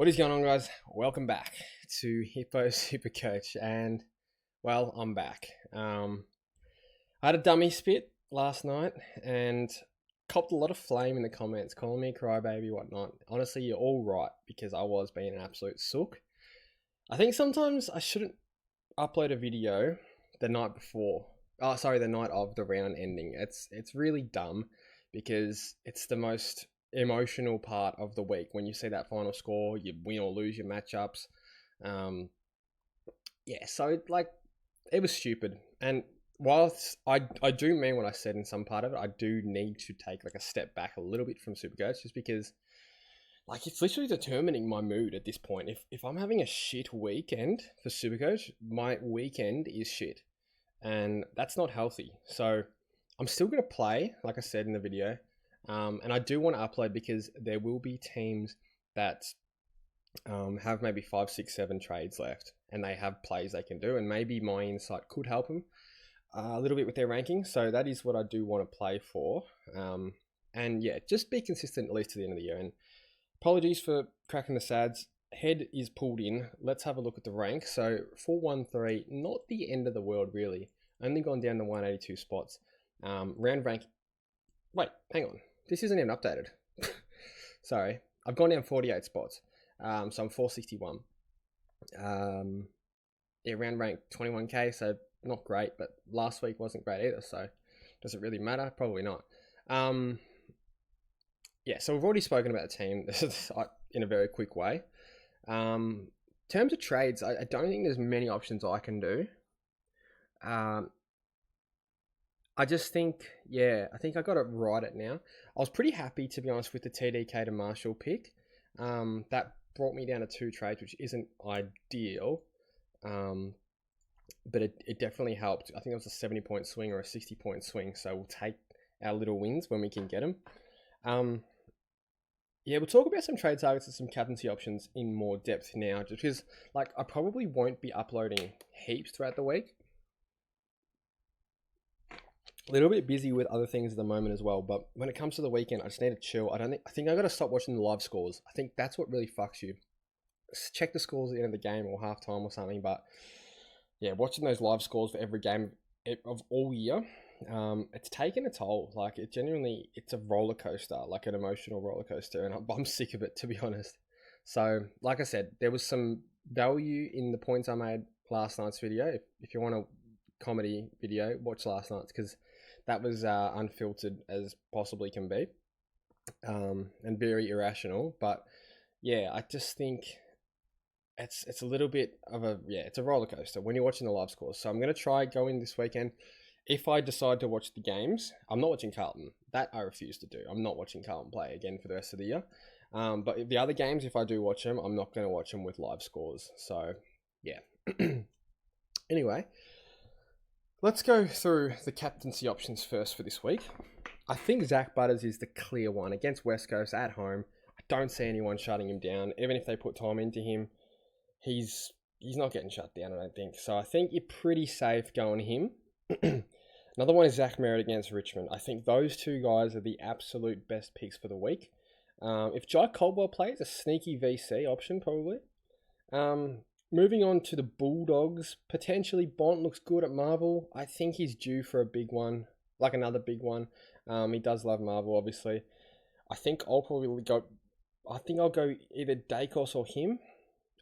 What is going on, guys? Welcome back to Hippo Supercoach, and well, I'm back. I had a dummy spit last night and copped a lot of flame in the comments, calling me a crybaby, whatnot. Honestly, you're all right because I was being an absolute sook. I think sometimes I shouldn't upload a video the night before. Oh, sorry, the night of the round ending. It's really dumb because it's the most emotional part of the week when you see that final score, you win or lose your matchups. So like it was stupid. And whilst I do mean what I said in some part of it, I do need to take like a step back a little bit from Supercoach just because like it's literally determining my mood at this point. If I'm having a shit weekend for Supercoach, my weekend is shit. And that's not healthy. So I'm still going to play, like I said in the video. And I do want to upload because there will be teams that have maybe 5, 6, 7 trades left and they have plays they can do, and maybe my insight could help them a little bit with their ranking. So that is what I do want to play for. And yeah, just be consistent at least to the end of the year. And apologies for cracking the sads. Head is pulled in. Let's have a look at the rank. So 413, not the end of the world really. Only gone down to 182 spots. Round rank. Wait, hang on. This isn't even updated. Sorry. I've gone down 48 spots. So I'm 461. Round rank 21k, so not great, but last week wasn't great either, so does it really matter? Probably not. So we've already spoken about the team in a very quick way. In terms of trades, I don't think there's many options I can do. I just think, I think I got it right at now. I was pretty happy, to be honest, with the TDK to Marshall pick. That brought me down to 2 trades, which isn't ideal, but it definitely helped. I think it was a 70-point swing or a 60-point swing, so we'll take our little wins when we can get them. We'll talk about some trade targets and some captaincy options in more depth now, just because I probably won't be uploading heaps throughout the week. A little bit busy with other things at the moment as well, but when it comes to the weekend, I just need to chill. I think I got to stop watching the live scores. I think that's what really fucks you. Check the scores at the end of the game or halftime or something, but yeah, watching those live scores for every game of all year, it's taken a toll. It's a roller coaster, like an emotional roller coaster, and I'm sick of it, to be honest. So, like I said, there was some value in the points I made last night's video. If you want a comedy video, watch last night's, because that was unfiltered as possibly can be, and very irrational. But yeah, I just think it's a little bit of it's a roller coaster when you're watching the live scores. So I'm going to try going this weekend. If I decide to watch the games, I'm not watching Carlton. That I refuse to do. I'm not watching Carlton play again for the rest of the year. But the other games, if I do watch them, I'm not going to watch them with live scores. So yeah. Anyway, let's go through the captaincy options first for this week. I think Zach Butters is the clear one against West Coast at home. I don't see anyone shutting him down. Even if they put time into him, he's not getting shut down, I don't think. So I think you're pretty safe going him. Another one is Zach Merritt against Richmond. I think those two guys are the absolute best picks for the week. If Jai Caldwell plays, a sneaky VC option probably. Moving on to the Bulldogs, potentially Bont looks good at Marvel. I think he's due for a big one, like another big one. He does love Marvel, obviously. I think I'll go either Dacos or him.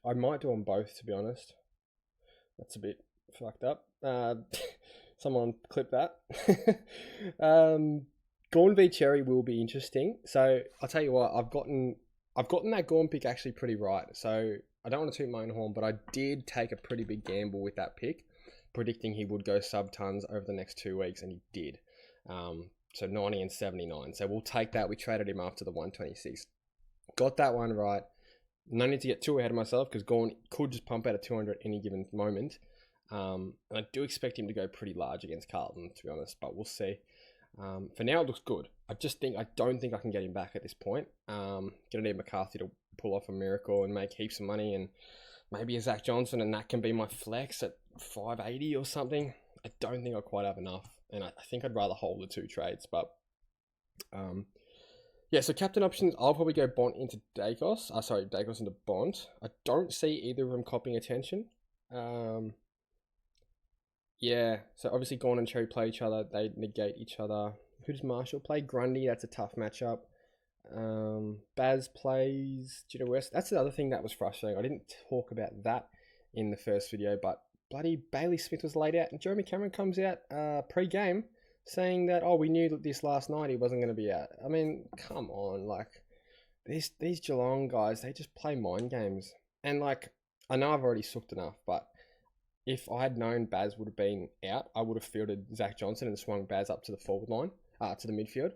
I might do them both, to be honest. That's a bit fucked up. Someone clip that. Gorn v Cherry will be interesting. So I'll tell you what, I've gotten that Gorn pick actually pretty right. So I don't want to toot my own horn, but I did take a pretty big gamble with that pick, predicting he would go sub-tons over the next 2 weeks, and he did. So 90 and 79. So we'll take that. We traded him after the 126. Got that one right. No need to get too ahead of myself because Gorn could just pump out a 200 at any given moment. And I do expect him to go pretty large against Carlton, to be honest, but we'll see. For now, it looks good. I don't think I can get him back at this point. Gonna need McCarthy to pull off a miracle and make heaps of money, and maybe a Zach Johnson, and that can be my flex at 580 or something. I don't think I quite have enough, and I think I'd rather hold the 2 trades, but Yeah, so captain options, I'll probably go Bont into Dacos. Sorry, Dacos into Bont. I don't see either of them copying attention. Yeah, so obviously Gorn and Cherry play each other. They negate each other. Who does Marshall play? Grundy, that's a tough matchup. Baz plays Jitto West. That's the other thing that was frustrating. I didn't talk about that in the first video, but bloody Bailey Smith was laid out, and Jeremy Cameron comes out pre-game saying that, oh, we knew that this last night he wasn't going to be out. I mean, come on, like these Geelong guys, they just play mind games. And like, I know I've already sucked enough, but if I had known Baz would have been out, I would have fielded Zach Johnson and swung Baz up to the forward line, to the midfield,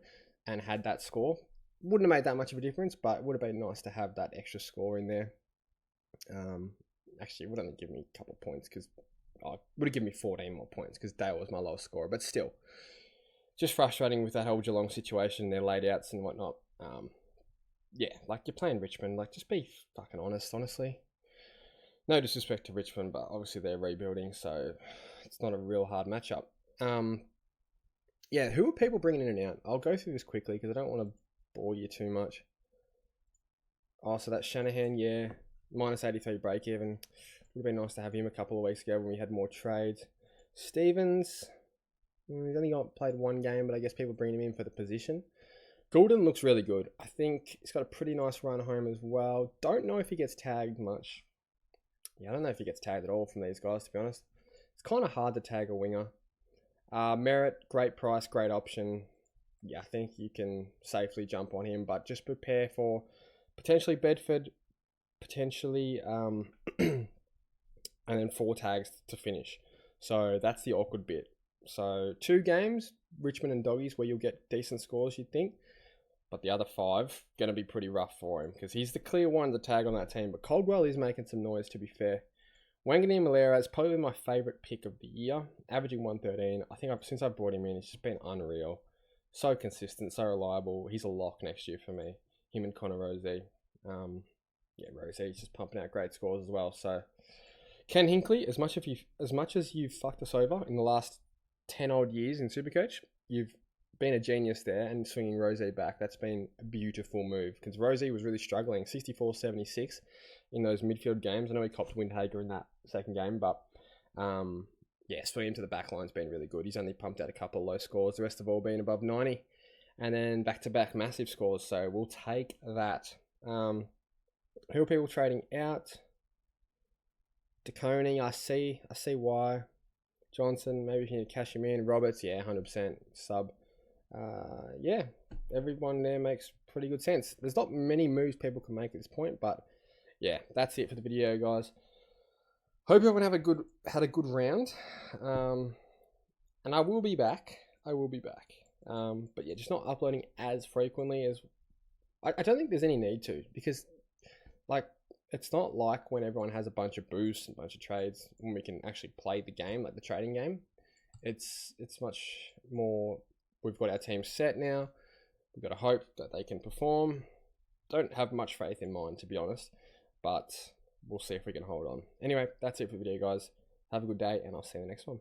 and had that score. Wouldn't have made that much of a difference, but it would have been nice to have that extra score in there. Actually, it would only give me a couple of points because it would have given me 14 more points because Dale was my lowest scorer. But still, just frustrating with that whole Geelong situation, their laid outs and whatnot. Yeah, like you're playing Richmond, like just be fucking honest, honestly. No disrespect to Richmond, but obviously they're rebuilding, so it's not a real hard matchup. Yeah, who are people bringing in and out? I'll go through this quickly because I don't want to bore you too much. Oh, so that's Shanahan, yeah. Minus 83 break even. Would have been nice to have him a couple of weeks ago when we had more trades. Stevens, he's only played one game, but I guess people bring him in for the position. Goulden looks really good. I think he's got a pretty nice run home as well. Don't know if he gets tagged much. Yeah, I don't know if he gets tagged at all from these guys, to be honest. It's kind of hard to tag a winger. Merritt, great price, great option. Yeah, I think you can safely jump on him, but just prepare for potentially Bedford, potentially, and then 4 tags to finish. So that's the awkward bit. So 2 games, Richmond and Doggies, where you'll get decent scores, you'd think. But the other 5, going to be pretty rough for him because he's the clear one to tag on that team. But Caldwell is making some noise, to be fair. Wangani Malera is probably my favourite pick of the year, averaging 113. I think since I brought him in, it's just been unreal. So consistent, so reliable. He's a lock next year for me. Him and Connor Rosie. Yeah, Rosie's just pumping out great scores as well. So Ken Hinkley, as much as you've fucked us over in the last 10 odd years in Supercoach, you've been a genius there, and swinging Rosie back, that's been a beautiful move because Rosie was really struggling, 64-76 in those midfield games. I know he copped Windhager in that second game, but yeah, swinging him to the back line's been really good. He's only pumped out a couple of low scores, the rest have all been above 90, and then back-to-back massive scores, so we'll take that. Who are people trading out? DeConey, I see why. Johnson, maybe if you need to cash him in. Roberts, yeah, 100% sub. Yeah, everyone there makes pretty good sense. There's not many moves people can make at this point, but yeah, that's it for the video, guys. Hope everyone had a good round. And I will be back. But yeah, just not uploading as frequently as I don't think there's any need to, because like it's not like when everyone has a bunch of boosts and a bunch of trades when we can actually play the game, like the trading game. It's much more. We've got our team set now. We've got to hope that they can perform. Don't have much faith in mine, to be honest, but we'll see if we can hold on. Anyway, that's it for the video, guys. Have a good day, and I'll see you in the next one.